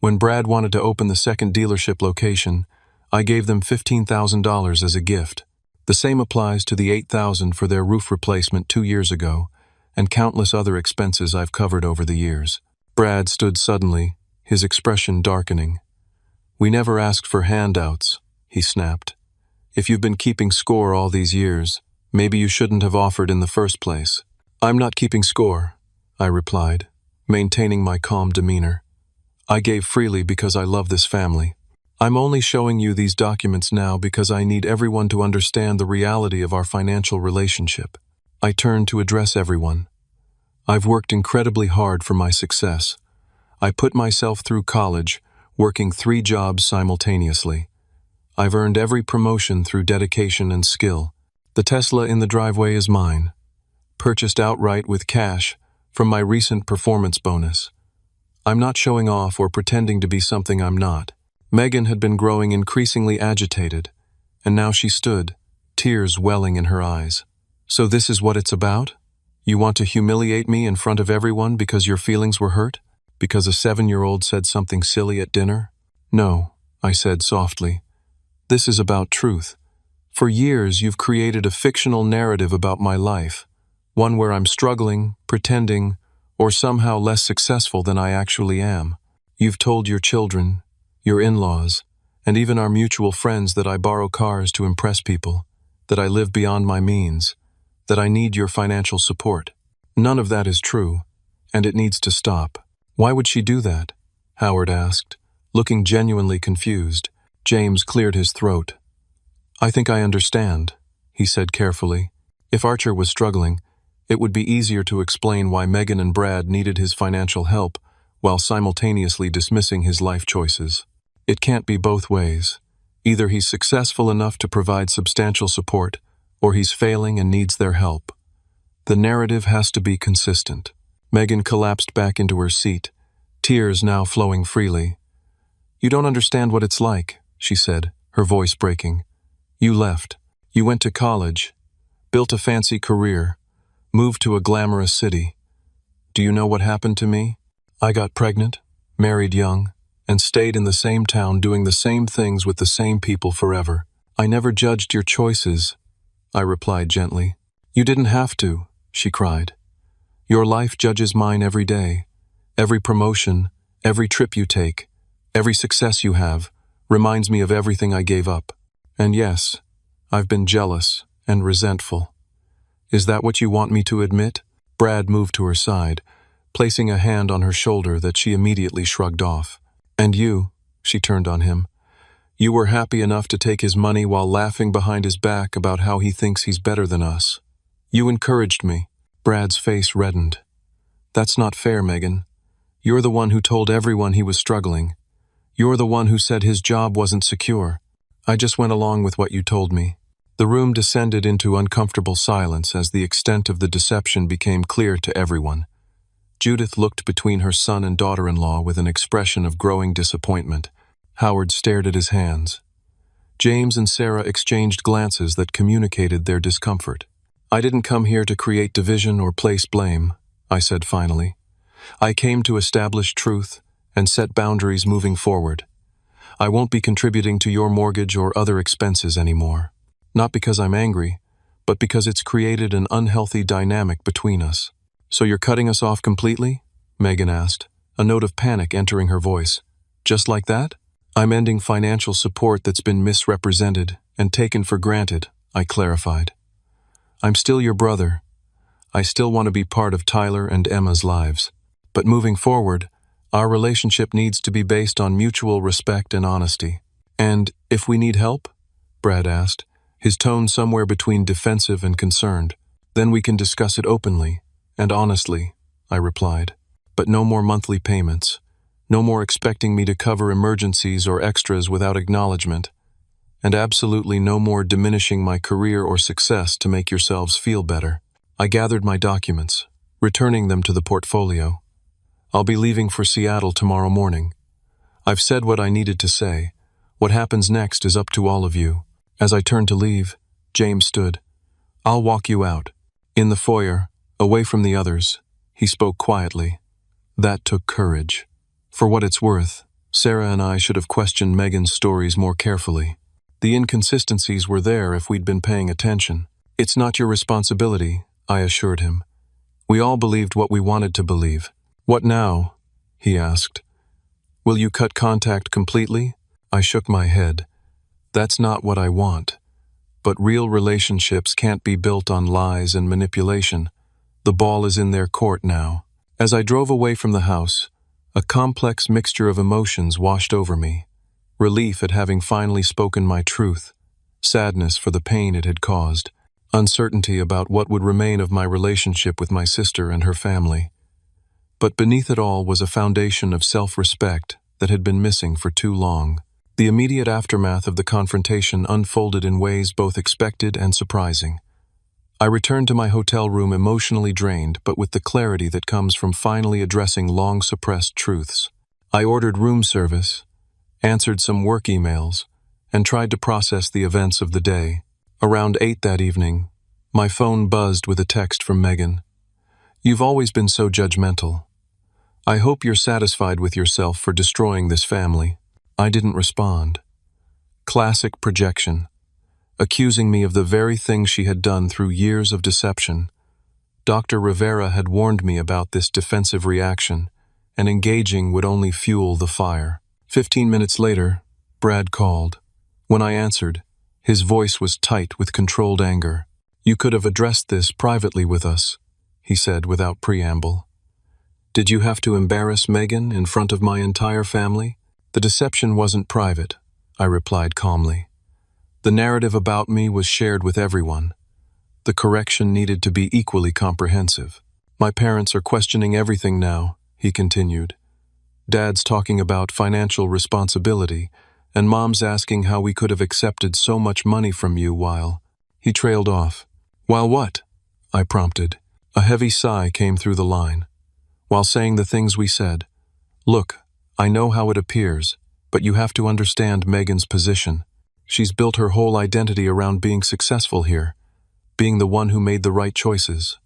A: "When Brad wanted to open the second dealership location, I gave them $15,000 as a gift. The same applies to the $8,000 for their roof replacement 2 years ago, and countless other expenses I've covered over the years." Brad stood suddenly, his expression darkening. "We never asked for handouts," he snapped. "If you've been keeping score all these years, maybe you shouldn't have offered in the first place." "I'm not keeping score," I replied, maintaining my calm demeanor. "I gave freely because I love this family. I'm only showing you these documents now because I need everyone to understand the reality of our financial relationship." I turned to address everyone. "I've worked incredibly hard for my success. I put myself through college, working 3 jobs simultaneously. I've earned every promotion through dedication and skill. The Tesla in the driveway is mine, purchased outright with cash from my recent performance bonus. I'm not showing off or pretending to be something I'm not." Megan had been growing increasingly agitated, and now she stood, tears welling in her eyes. "So this is what it's about? You want to humiliate me in front of everyone because your feelings were hurt? Because a 7-year-old said something silly at dinner?" "No," I said softly. "This is about truth. For years you've created a fictional narrative about my life, one where I'm struggling, pretending, or somehow less successful than I actually am. You've told your children, your in-laws, and even our mutual friends that I borrow cars to impress people, that I live beyond my means, that I need your financial support. None of that is true, and it needs to stop." "Why would she do that?" Howard asked, looking genuinely confused. James cleared his throat. "I think I understand," he said carefully. "If Archer was struggling, it would be easier to explain why Megan and Brad needed his financial help while simultaneously dismissing his life choices. It can't be both ways. Either he's successful enough to provide substantial support, or he's failing and needs their help. The narrative has to be consistent." Megan collapsed back into her seat, tears now flowing freely. "You don't understand what it's like," she said, her voice breaking. "You left. You went to college, built a fancy career, moved to a glamorous city. Do you know what happened to me? I got pregnant, married young, and stayed in the same town doing the same things with the same people forever. I never judged your choices," I replied gently. "You didn't have to," she cried. "Your life judges mine every day. Every promotion, every trip you take, every success you have, reminds me of everything I gave up. And yes, I've been jealous and resentful. Is that what you want me to admit?" Brad moved to her side, placing a hand on her shoulder that she immediately shrugged off. "And you," she turned on him, "you were happy enough to take his money while laughing behind his back about how he thinks he's better than us. You encouraged me." Brad's face reddened. "That's not fair, Megan. You're the one who told everyone he was struggling. You're the one who said his job wasn't secure. I just went along with what you told me." The room descended into uncomfortable silence as the extent of the deception became clear to everyone. Judith looked between her son and daughter-in-law with an expression of growing disappointment. Howard stared at his hands. James and Sarah exchanged glances that communicated their discomfort. "I didn't come here to create division or place blame," I said finally. "I came to establish truth and set boundaries moving forward. I won't be contributing to your mortgage or other expenses anymore. Not because I'm angry, but because it's created an unhealthy dynamic between us." "So you're cutting us off completely?" Megan asked, a note of panic entering her voice. "Just like that?" "I'm ending financial support that's been misrepresented and taken for granted," I clarified. "I'm still your brother. I still want to be part of Tyler and Emma's lives. But moving forward, our relationship needs to be based on mutual respect and honesty." "And if we need help?" Brad asked, his tone somewhere between defensive and concerned. "Then we can discuss it openly and honestly," I replied. "But no more monthly payments. No more expecting me to cover emergencies or extras without acknowledgement. And absolutely no more diminishing my career or success to make yourselves feel better." I gathered my documents, returning them to the portfolio. "I'll be leaving for Seattle tomorrow morning. I've said what I needed to say. What happens next is up to all of you." As I turned to leave, James stood. "I'll walk you out." In the foyer, away from the others, he spoke quietly. That took courage. For what it's worth, Sarah and I should have questioned Megan's stories more carefully. The inconsistencies were there if we'd been paying attention. "It's not your responsibility," I assured him. "We all believed what we wanted to believe." "What now?" he asked. "Will you cut contact completely?" I shook my head. "That's not what I want. But real relationships can't be built on lies and manipulation. The ball is in their court now." As I drove away from the house, a complex mixture of emotions washed over me. Relief at having finally spoken my truth, sadness for the pain it had caused, uncertainty about what would remain of my relationship with my sister and her family. But beneath it all was a foundation of self-respect that had been missing for too long. The immediate aftermath of the confrontation unfolded in ways both expected and surprising. I returned to my hotel room emotionally drained, but with the clarity that comes from finally addressing long-suppressed truths. I ordered room service, answered some work emails, and tried to process the events of the day. Around 8 that evening, my phone buzzed with a text from Megan. "You've always been so judgmental. I hope you're satisfied with yourself for destroying this family." I didn't respond. Classic projection, accusing me of the very thing she had done through years of deception. Dr. Rivera had warned me about this defensive reaction, and engaging would only fuel the fire. 15 minutes later, Brad called. When I answered, his voice was tight with controlled anger. "You could have addressed this privately with us," he said without preamble. "Did you have to embarrass Megan in front of my entire family?" "The deception wasn't private," I replied calmly. "The narrative about me was shared with everyone. The correction needed to be equally comprehensive. My parents are questioning everything now," he continued. "Dad's talking about financial responsibility, and Mom's asking how we could have accepted so much money from you while—" He trailed off. "While what?" I prompted. A heavy sigh came through the line. "While saying the things we said. Look, I know how it appears, but you have to understand Megan's position. She's built her whole identity around being successful here, being the one who made the right choices.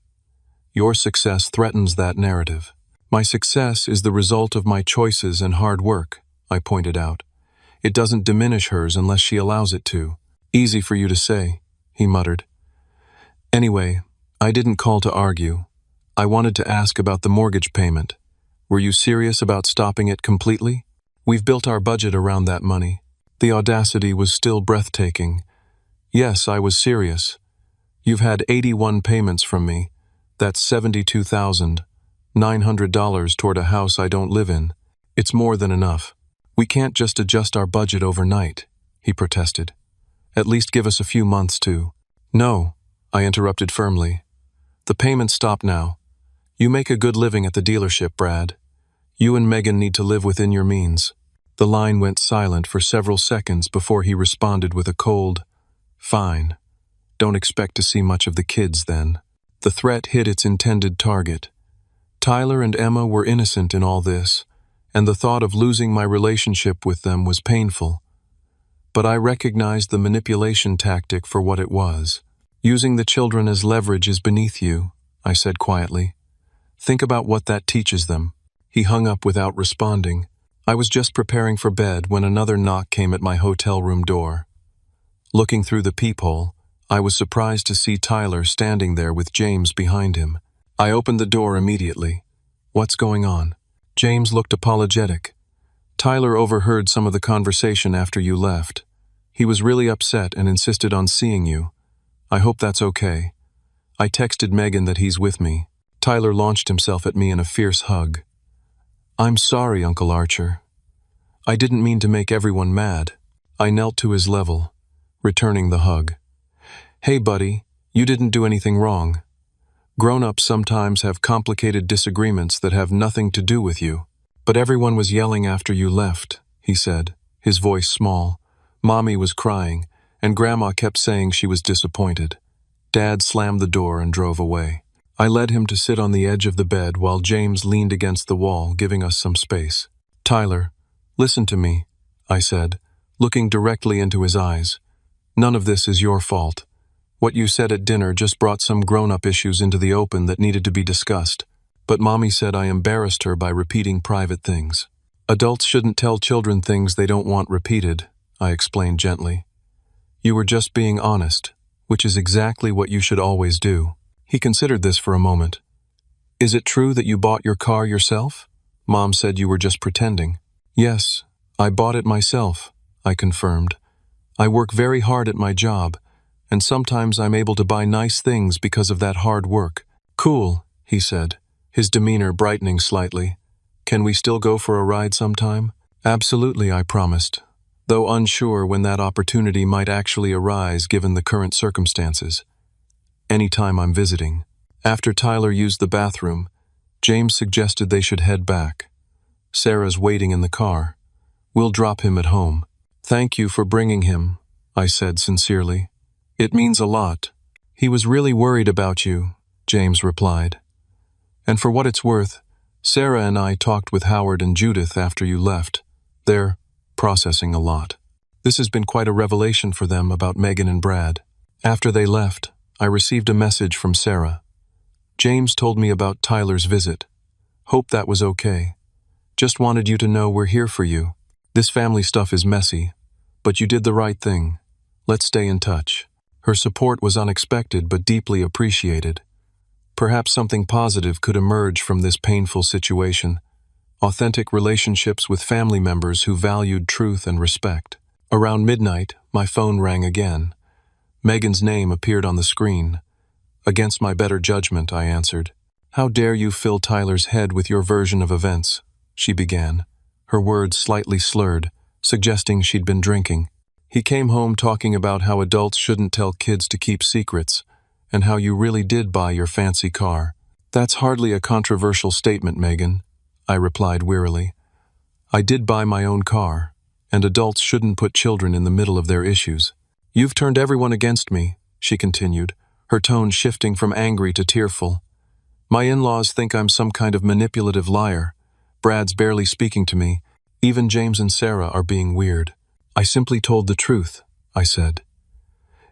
A: Your success threatens that narrative." "My success is the result of my choices and hard work," I pointed out. "It doesn't diminish hers unless she allows it to." "Easy for you to say," he muttered. "Anyway, I didn't call to argue. I wanted to ask about the mortgage payment. Were you serious about stopping it completely? We've built our budget around that money." The audacity was still breathtaking. "Yes, I was serious. You've had 81 payments from me. That's $72,900 toward a house I don't live in. It's more than enough. We can't just adjust our budget overnight," he protested. "At least give us a few months to—" "No," I interrupted firmly. "The payments stop now. You make a good living at the dealership, Brad. You and Megan need to live within your means." The line went silent for several seconds before he responded with a cold, "Fine. Don't expect to see much of the kids then." The threat hit its intended target. Tyler and Emma were innocent in all this, and the thought of losing my relationship with them was painful. But I recognized the manipulation tactic for what it was. "Using the children as leverage is beneath you," I said quietly. "Think about what that teaches them." He hung up without responding. I was just preparing for bed when another knock came at my hotel room door. Looking through the peephole, I was surprised to see Tyler standing there with James behind him. I opened the door immediately. "What's going on?" James looked apologetic. "Tyler overheard some of the conversation after you left. He was really upset and insisted on seeing you. I hope that's okay. I texted Megan that he's with me." Tyler launched himself at me in a fierce hug. "I'm sorry, Uncle Archer. I didn't mean to make everyone mad." I knelt to his level, returning the hug. "Hey, buddy, you didn't do anything wrong. Grown-ups sometimes have complicated disagreements that have nothing to do with you." "But everyone was yelling after you left," he said, his voice small. "Mommy was crying, and Grandma kept saying she was disappointed." Dad slammed the door and drove away. I led him to sit on the edge of the bed while James leaned against the wall, giving us some space. "Tyler, listen to me," I said, looking directly into his eyes. "None of this is your fault. What you said at dinner just brought some grown-up issues into the open that needed to be discussed. But Mommy said I embarrassed her by repeating private things. Adults shouldn't tell children things they don't want repeated," I explained gently. "You were just being honest, which is exactly what you should always do." He considered this for a moment. "Is it true that you bought your car yourself? Mom said you were just pretending." "Yes, I bought it myself," I confirmed. "I work very hard at my job, and sometimes I'm able to buy nice things because of that hard work." "Cool," he said, his demeanor brightening slightly. "Can we still go for a ride sometime?" "Absolutely," I promised, though unsure when that opportunity might actually arise given the current circumstances. "Anytime I'm visiting." After Tyler used the bathroom, James suggested they should head back. "Sarah's waiting in the car. We'll drop him at home." "Thank you for bringing him," I said sincerely. "It means a lot." "He was really worried about you," James replied. "And for what it's worth, Sarah and I talked with Howard and Judith after you left. They're processing a lot. This has been quite a revelation for them about Megan and Brad. After they left, I received a message from Sarah. James told me about Tyler's visit. Hope that was okay. Just wanted you to know we're here for you. This family stuff is messy, but you did the right thing. Let's stay in touch. Her support was unexpected but deeply appreciated. Perhaps something positive could emerge from this painful situation. Authentic relationships with family members who valued truth and respect. Around midnight, my phone rang again. Megan's name appeared on the screen. Against my better judgment, I answered. "How dare you fill Tyler's head with your version of events?" she began, her words slightly slurred, suggesting she'd been drinking. "He came home talking about how adults shouldn't tell kids to keep secrets, and how you really did buy your fancy car." "That's hardly a controversial statement, Megan," I replied wearily. "I did buy my own car, and adults shouldn't put children in the middle of their issues." "You've turned everyone against me," she continued, her tone shifting from angry to tearful. "My in-laws think I'm some kind of manipulative liar. Brad's barely speaking to me. Even James and Sarah are being weird." "I simply told the truth," I said.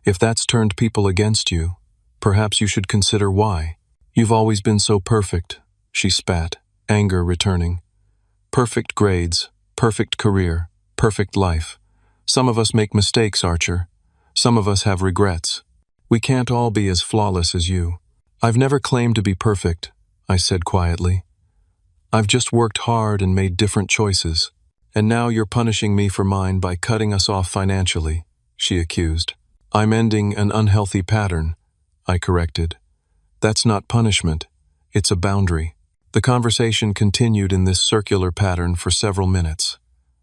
A: "If that's turned people against you, perhaps you should consider why." "You've always been so perfect," she spat, anger returning. "Perfect grades, perfect career, perfect life. Some of us make mistakes, Archer. Some of us have regrets. We can't all be as flawless as you." "I've never claimed to be perfect," I said quietly. "I've just worked hard and made different choices. And now you're punishing me for mine by cutting us off financially," she accused. "I'm ending an unhealthy pattern," I corrected. "That's not punishment. It's a boundary." The conversation continued in this circular pattern for several minutes,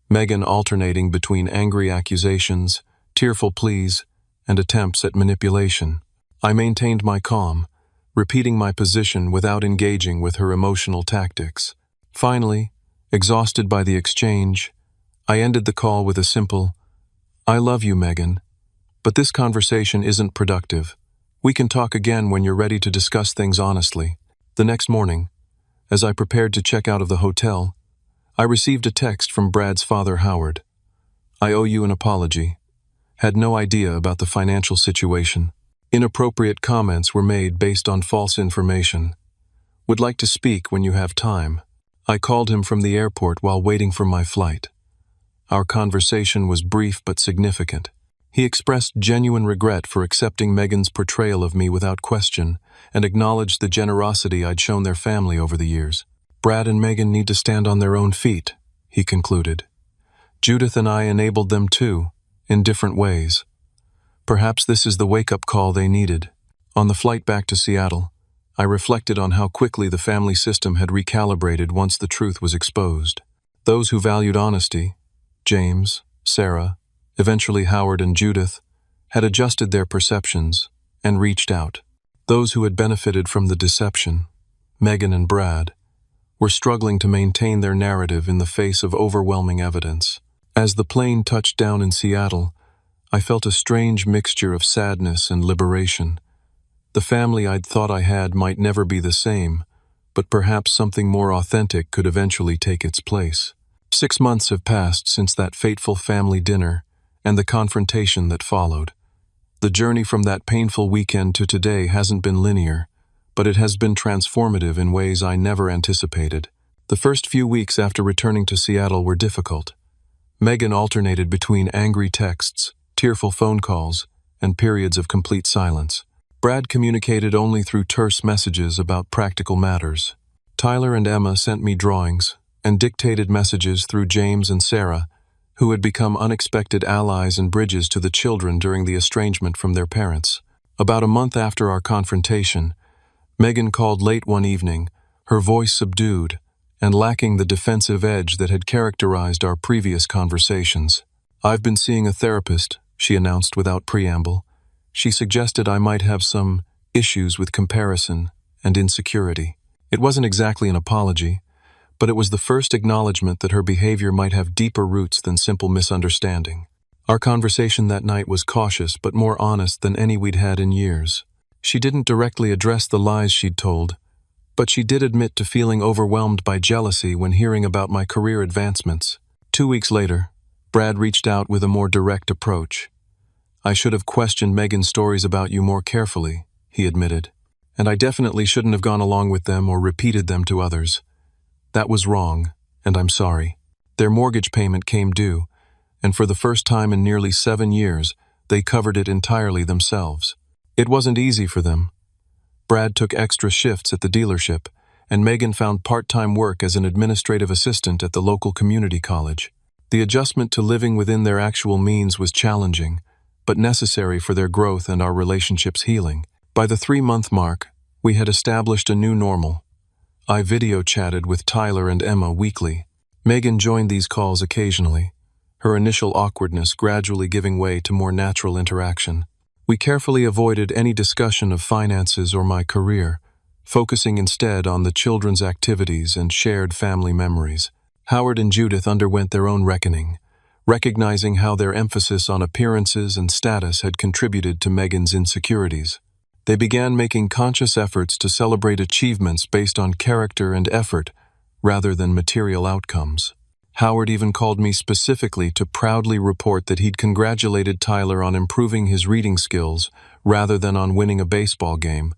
A: Megan alternating between angry accusations, tearful pleas, and attempts at manipulation. I maintained my calm, repeating my position without engaging with her emotional tactics. Finally, exhausted by the exchange, I ended the call with a simple, "I love you, Megan, but this conversation isn't productive. We can talk again when you're ready to discuss things honestly." The next morning, as I prepared to check out of the hotel, I received a text from Brad's father, Howard. "I owe you an apology. Had no idea about the financial situation. Inappropriate comments were made based on false information. Would like to speak when you have time." I called him from the airport while waiting for my flight. Our conversation was brief but significant. He expressed genuine regret for accepting Megan's portrayal of me without question and acknowledged the generosity I'd shown their family over the years. "Brad and Megan need to stand on their own feet," he concluded. "Judith and I enabled them too, in different ways. Perhaps this is the wake-up call they needed." On the flight back to Seattle, I reflected on how quickly the family system had recalibrated once the truth was exposed. Those who valued honesty, James, Sarah, eventually Howard and Judith, had adjusted their perceptions and reached out. Those who had benefited from the deception, Megan and Brad, were struggling to maintain their narrative in the face of overwhelming evidence. As the plane touched down in Seattle, I felt a strange mixture of sadness and liberation. The family I'd thought I had might never be the same, but perhaps something more authentic could eventually take its place. 6 months have passed since that fateful family dinner and the confrontation that followed. The journey from that painful weekend to today hasn't been linear, but it has been transformative in ways I never anticipated. The first few weeks after returning to Seattle were difficult. Megan alternated between angry texts, tearful phone calls, and periods of complete silence. Brad communicated only through terse messages about practical matters. Tyler and Emma sent me drawings and dictated messages through James and Sarah, who had become unexpected allies and bridges to the children during the estrangement from their parents. About a month after our confrontation, Megan called late one evening, her voice subdued and lacking the defensive edge that had characterized our previous conversations. "I've been seeing a therapist," she announced without preamble. She suggested I might have some issues with comparison and insecurity. It wasn't exactly an apology, but it was the first acknowledgement that her behavior might have deeper roots than simple misunderstanding. Our conversation that night was cautious but more honest than any we'd had in years. She didn't directly address the lies she'd told, but she did admit to feeling overwhelmed by jealousy when hearing about my career advancements. 2 weeks later, Brad reached out with a more direct approach. "I should have questioned Megan's stories about you more carefully," he admitted. "And I definitely shouldn't have gone along with them or repeated them to others. That was wrong, and I'm sorry." Their mortgage payment came due, and for the first time in nearly 7 years, they covered it entirely themselves. It wasn't easy for them. Brad took extra shifts at the dealership, and Megan found part-time work as an administrative assistant at the local community college. The adjustment to living within their actual means was challenging, but necessary for their growth and our relationship's healing. By the 3-month mark, we had established a new normal. I video chatted with Tyler and Emma weekly. Megan joined these calls occasionally, her initial awkwardness gradually giving way to more natural interaction. We carefully avoided any discussion of finances or my career, focusing instead on the children's activities and shared family memories. Howard and Judith underwent their own reckoning, recognizing how their emphasis on appearances and status had contributed to Megan's insecurities. They began making conscious efforts to celebrate achievements based on character and effort rather than material outcomes. Howard even called me specifically to proudly report that he'd congratulated Tyler on improving his reading skills rather than on winning a baseball game,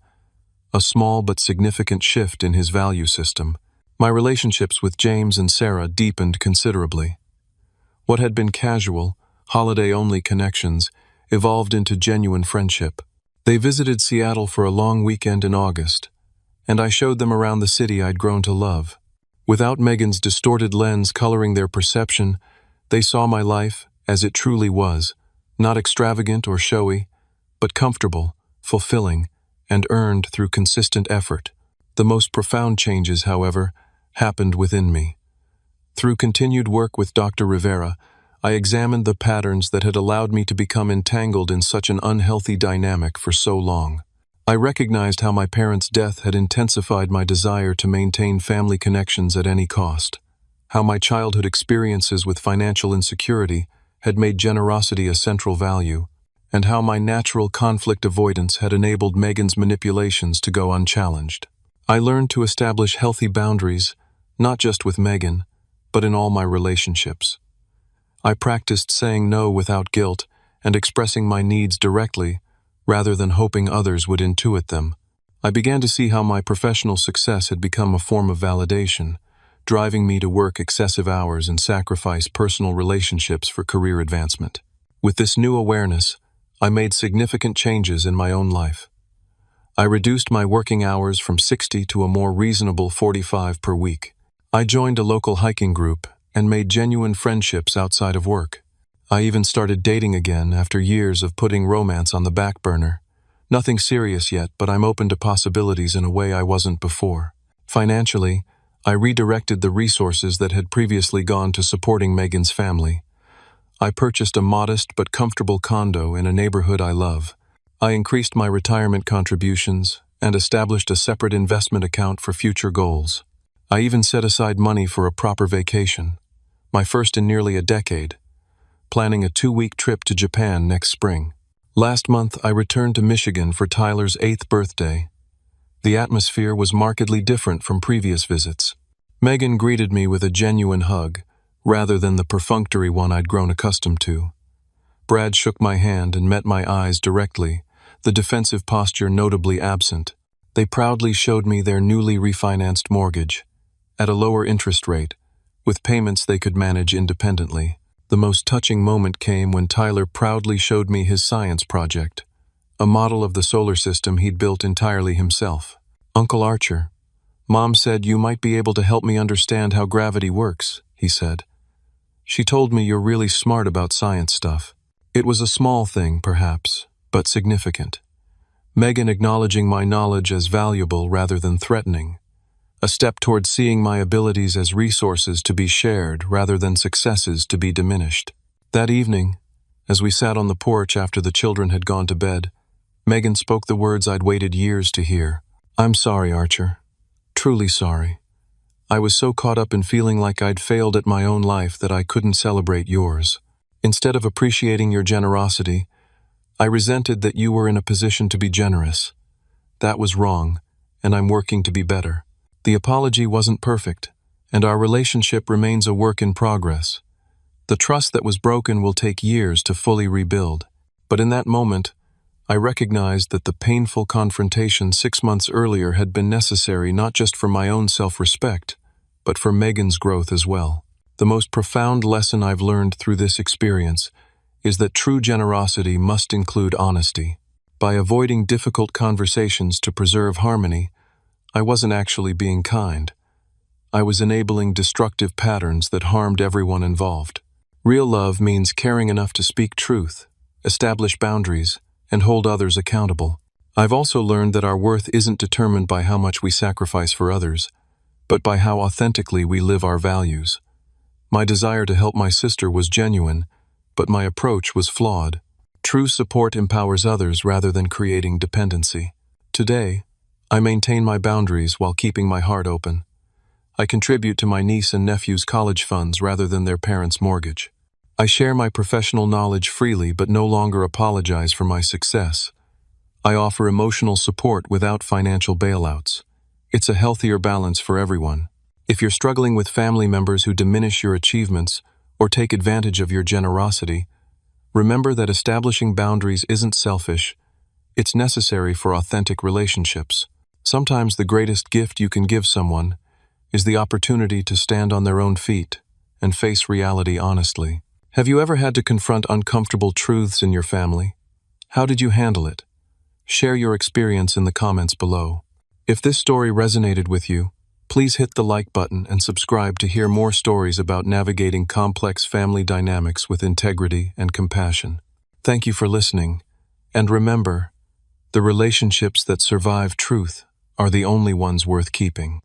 A: a small but significant shift in his value system. My relationships with James and Sarah deepened considerably. What had been casual, holiday-only connections evolved into genuine friendship. They visited Seattle for a long weekend in August, and I showed them around the city I'd grown to love. Without Megan's distorted lens coloring their perception, they saw my life as it truly was, not extravagant or showy, but comfortable, fulfilling, and earned through consistent effort. The most profound changes, however, happened within me. Through continued work with Dr. Rivera, I examined the patterns that had allowed me to become entangled in such an unhealthy dynamic for so long. I recognized how my parents' death had intensified my desire to maintain family connections at any cost, how my childhood experiences with financial insecurity had made generosity a central value, and how my natural conflict avoidance had enabled Megan's manipulations to go unchallenged. I learned to establish healthy boundaries, not just with Megan, but in all my relationships. I practiced saying no without guilt and expressing my needs directly, rather than hoping others would intuit them. I began to see how my professional success had become a form of validation, driving me to work excessive hours and sacrifice personal relationships for career advancement. With this new awareness, I made significant changes in my own life. I reduced my working hours from 60 to a more reasonable 45 per week. I joined a local hiking group and made genuine friendships outside of work. I even started dating again after years of putting romance on the back burner. Nothing serious yet, but I'm open to possibilities in a way I wasn't before. Financially, I redirected the resources that had previously gone to supporting Megan's family. I purchased a modest but comfortable condo in a neighborhood I love. I increased my retirement contributions and established a separate investment account for future goals. I even set aside money for a proper vacation, my first in nearly a decade, planning a 2-week trip to Japan next spring. Last month, I returned to Michigan for Tyler's 8th birthday. The atmosphere was markedly different from previous visits. Megan greeted me with a genuine hug, rather than the perfunctory one I'd grown accustomed to. Brad shook my hand and met my eyes directly, the defensive posture notably absent. They proudly showed me their newly refinanced mortgage, at a lower interest rate, with payments they could manage independently. The most touching moment came when Tyler proudly showed me his science project, a model of the solar system he'd built entirely himself. "Uncle Archer, Mom said you might be able to help me understand how gravity works," he said. "She told me you're really smart about science stuff." It was a small thing, perhaps, but significant. Megan acknowledging my knowledge as valuable rather than threatening. A step toward seeing my abilities as resources to be shared rather than successes to be diminished. That evening, as we sat on the porch after the children had gone to bed, Megan spoke the words I'd waited years to hear. "I'm sorry, Archer. Truly sorry. I was so caught up in feeling like I'd failed at my own life that I couldn't celebrate yours. Instead of appreciating your generosity, I resented that you were in a position to be generous. That was wrong, and I'm working to be better. The apology wasn't perfect, and our relationship remains a work in progress. The trust that was broken will take years to fully rebuild. But in that moment, I recognized that the painful confrontation 6 months earlier had been necessary not just for my own self-respect, but for Megan's growth as well. The most profound lesson I've learned through this experience is that true generosity must include honesty. By avoiding difficult conversations to preserve harmony, I wasn't actually being kind. I was enabling destructive patterns that harmed everyone involved. Real love means caring enough to speak truth, establish boundaries, and hold others accountable. I've also learned that our worth isn't determined by how much we sacrifice for others, but by how authentically we live our values. My desire to help my sister was genuine, but my approach was flawed. True support empowers others rather than creating dependency. Today, I maintain my boundaries while keeping my heart open. I contribute to my niece and nephew's college funds rather than their parents' mortgage. I share my professional knowledge freely but no longer apologize for my success. I offer emotional support without financial bailouts. It's a healthier balance for everyone. If you're struggling with family members who diminish your achievements or take advantage of your generosity, remember that establishing boundaries isn't selfish. It's necessary for authentic relationships. Sometimes the greatest gift you can give someone is the opportunity to stand on their own feet and face reality honestly. Have you ever had to confront uncomfortable truths in your family? How did you handle it? Share your experience in the comments below. If this story resonated with you, please hit the like button and subscribe to hear more stories about navigating complex family dynamics with integrity and compassion. Thank you for listening, and remember, the relationships that survive truth are the only ones worth keeping.